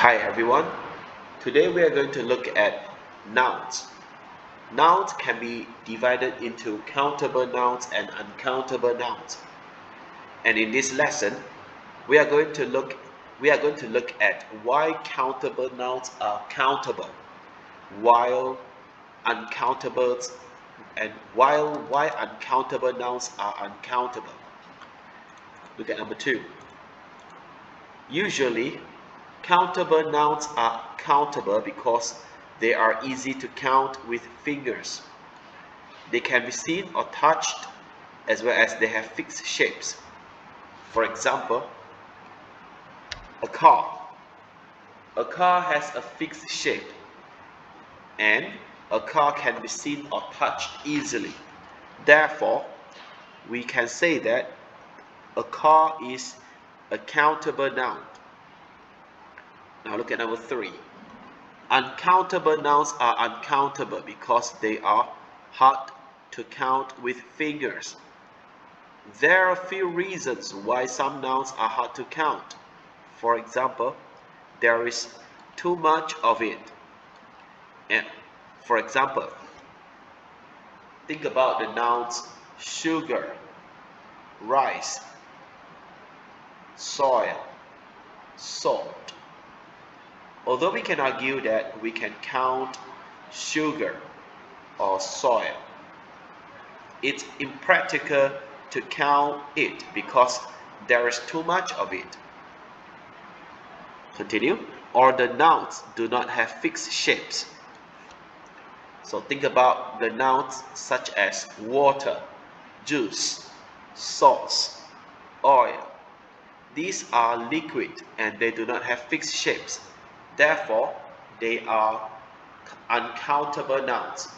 Hi everyone. Today we are going to look at nouns. Nouns can be divided into countable nouns and uncountable nouns. And in this lesson, we are going to look at why countable nouns are countable, while uncountables and why uncountable nouns are uncountable. Look at number 2. Usually, countable nouns are countable because they are easy to count with fingers. They can be seen or touched, as well as they have fixed shapes. For example, a car. A car has a fixed shape, and a car can be seen or touched easily. Therefore, we can say that a car is a countable noun. Now look at number 3. Uncountable nouns are uncountable because they are hard to count with fingers. There are a few reasons why some nouns are hard to count. For example, there is too much of it. And for example, think about the nouns sugar, rice, soil, salt. Although we can argue that we can count sugar or soil, it's impractical to count it because there is too much of it. Continue. Or the nouns do not have fixed shapes. So think about the nouns such as water, juice, sauce, oil. These are liquid and they do not have fixed shapes. Therefore, they are uncountable nouns.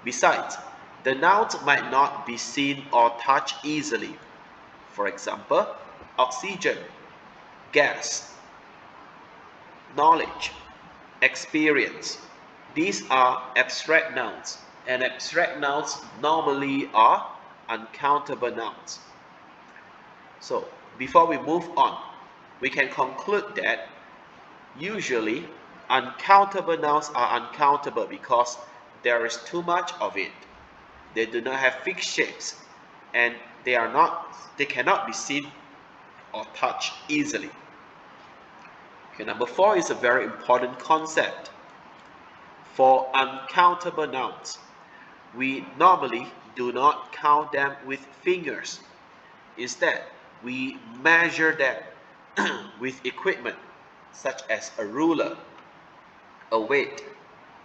Besides, the nouns might not be seen or touched easily. For example, oxygen, gas, knowledge, experience. These are abstract nouns, and abstract nouns normally are uncountable nouns. So, before we move on, we can conclude that usually uncountable nouns are uncountable because there is too much of it. They do not have fixed shapes, and they cannot be seen or touched easily. Okay, number 4 is a very important concept. For uncountable nouns, we normally do not count them with fingers. Instead, we measure them with equipment such as a ruler, a weight,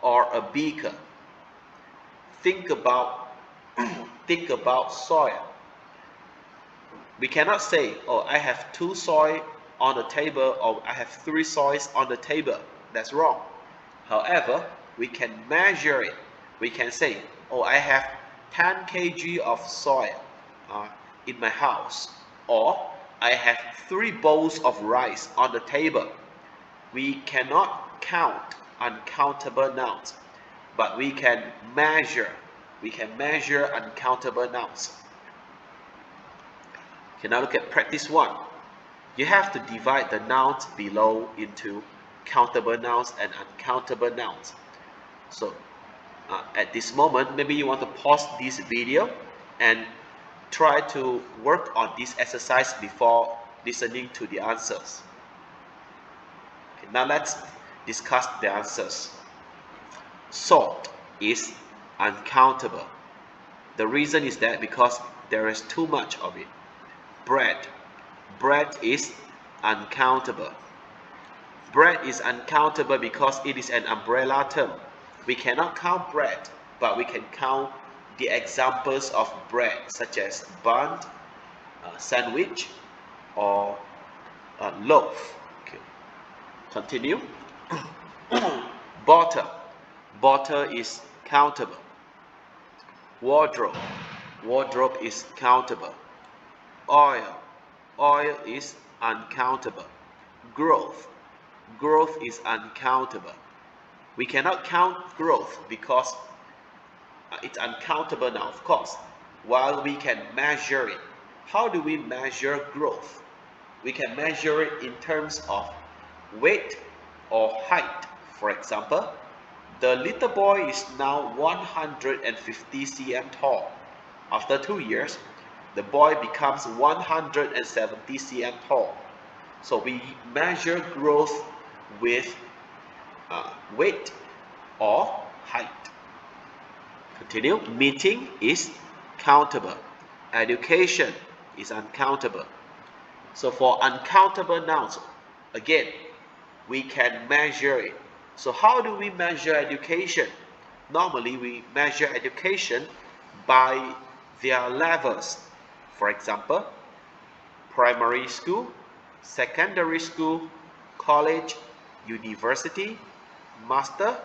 or a beaker. Think about soil. We cannot say, oh, I have 2 soil on the table, or I have 3 soils on the table. That's wrong. However, we can measure it. We can say, oh, I have 10 kg of soil in my house, or I have 3 bowls of rice on the table. We cannot count uncountable nouns, but we can measure. We can measure uncountable nouns. Okay, now look at practice 1. You have to divide the nouns below into countable nouns and uncountable nouns. So at this moment, maybe you want to pause this video and try to work on this exercise before listening to the answers. Okay, now let's discuss the answers. Salt is uncountable. The reason is that because there is too much of it. Bread is uncountable. Bread is uncountable because it is an umbrella term. We cannot count bread, but we can count the examples of bread such as bun, sandwich, or loaf. Okay. Continue. Bottle is countable. Wardrobe is countable. Oil is uncountable. Growth is uncountable. We cannot count growth because it's uncountable now, of course, while we can measure it. How do we measure growth? We can measure it in terms of weight or height. For example, the little boy is now 150 cm tall. After 2 years, the boy becomes 170 cm tall. So we measure growth with weight or height. Continue. Meeting is countable. Education is uncountable. So for uncountable nouns, again, we can measure it. So how do we measure education? Normally, we measure education by their levels. For example, primary school, secondary school, college, university, master,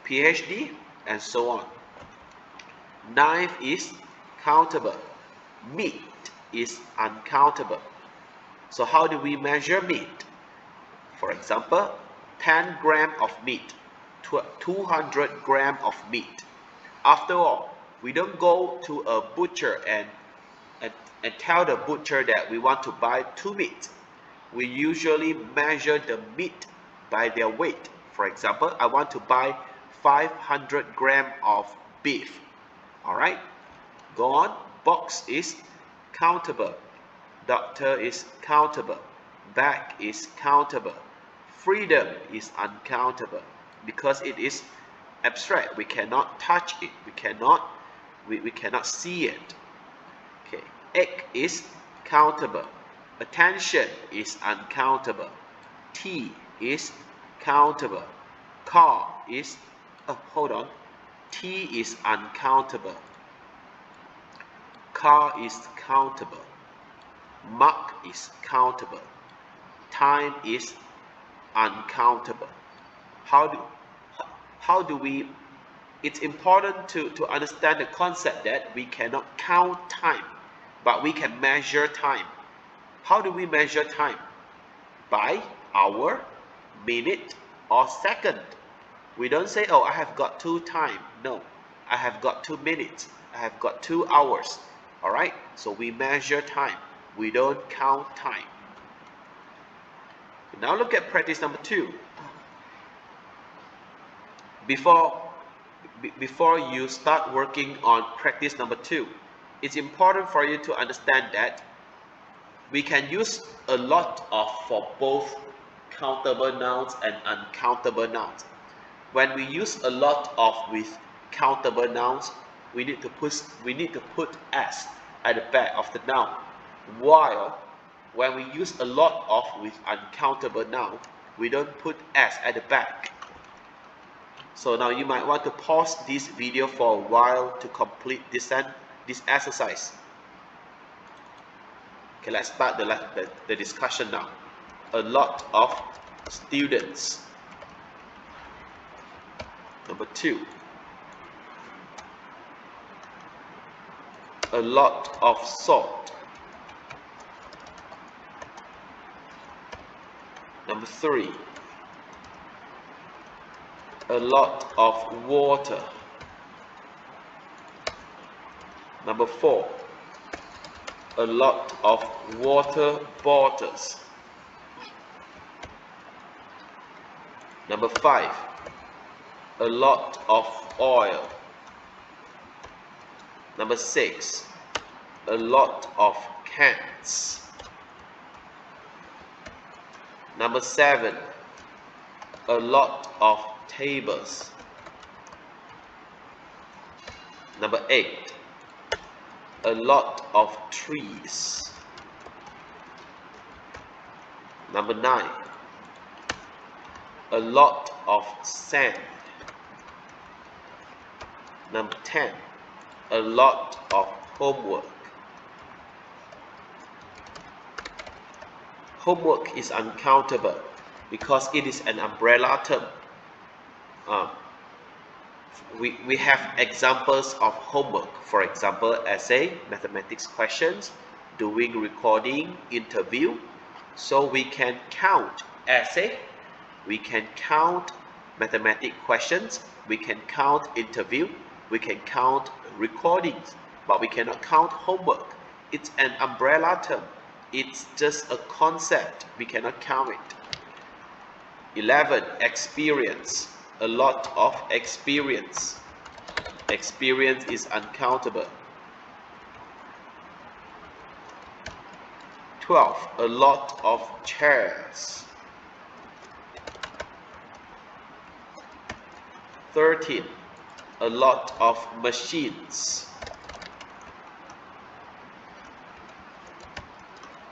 PhD, and so on. Knife is countable. Meat is uncountable. So how do we measure meat? For example, 10 grams of meat, 200 grams of meat. After all, we don't go to a butcher and tell the butcher that we want to buy 2 meat. We usually measure the meat by their weight. For example, I want to buy 500 grams of beef. Alright, go on. Box is countable. Doctor is countable. Bag is countable. Freedom is uncountable because it is abstract. We cannot touch it. We cannot see it. Okay. Egg is countable. Attention is uncountable. Tea is countable. Car is hold on. Tea is uncountable. Car is countable. Mug is countable. Time is uncountable. How do we? It's important to understand the concept that we cannot count time, but we can measure time. How do we measure time? By hour, minute, or second. We don't say, oh, I have got 2 time. No, I have got 2 minutes. I have got 2 hours. All right, so we measure time. We don't count time. Now look at practice number 2. Before you start working on practice number 2, it's important for you to understand that we can use a lot of for both countable nouns and uncountable nouns. When we use a lot of with countable nouns, we need to put s at the back of the noun. While when we use a lot of with uncountable noun, we don't put s at the back. So now you might want to pause this video for a while to complete this exercise. Okay, let's start the discussion now. A lot of students. Number 2. A lot of salt. Number 3. A lot of water. Number 4. A lot of water bottles. Number 5. A lot of oil. Number 6. A lot of cans. Number 7. A lot of tables. Number 8. A lot of trees. Number 9. A lot of sand. Number 10. A lot of homework. Homework is uncountable because it is an umbrella term. We have examples of homework. For example, essay, mathematics questions, doing recording, interview. So we can count essay, we can count mathematics questions, we can count interview, we can count recordings, but we cannot count homework. It's an umbrella term. It's just a concept. We cannot count it. 11. Experience. A lot of experience. Experience is uncountable. 12. A lot of chairs. 13. A lot of machines.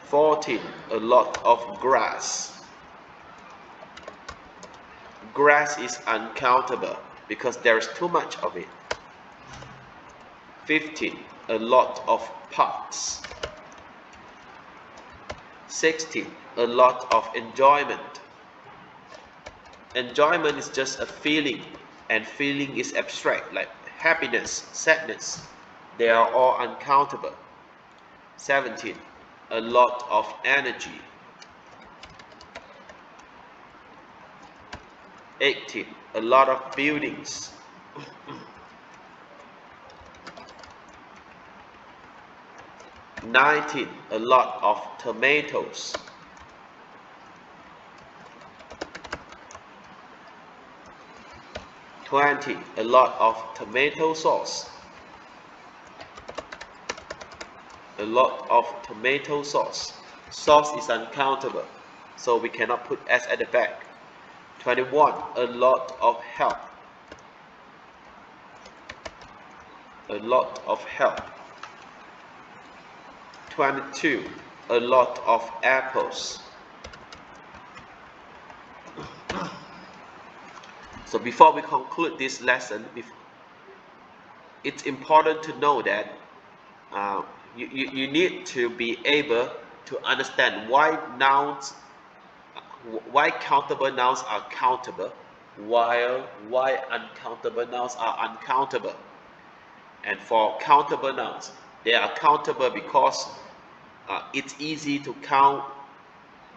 14. A lot of grass. Grass is uncountable because there is too much of it. 15. A lot of parks. 16. A lot of enjoyment. Enjoyment is just a feeling, and feeling is abstract, like happiness, sadness. They are all uncountable. 17. A lot of energy. 18. A lot of buildings. 19. A lot of tomatoes. 20. A lot of tomato sauce. A lot of tomato sauce. Sauce is uncountable, so we cannot put S at the back. 21. A lot of help. A lot of help. 22. A lot of apples. So before we conclude this lesson, it's important to know that you need to be able to understand why countable nouns are countable, while why uncountable nouns are uncountable. And for countable nouns, they are countable because it's easy to count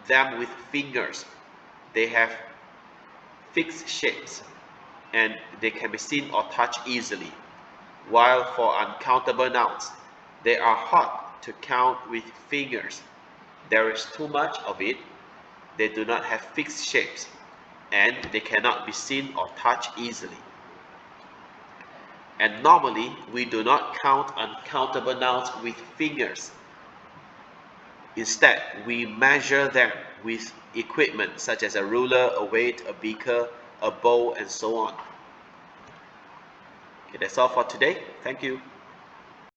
them with fingers. They have fixed shapes and they can be seen or touched easily. While for uncountable nouns, they are hard to count with fingers. There is too much of it. They do not have fixed shapes and they cannot be seen or touched easily. And normally, we do not count uncountable nouns with fingers. Instead, we measure them with equipment such as a ruler, a weight, a beaker, a bowl, and so on. Okay, that's all for today. Thank you.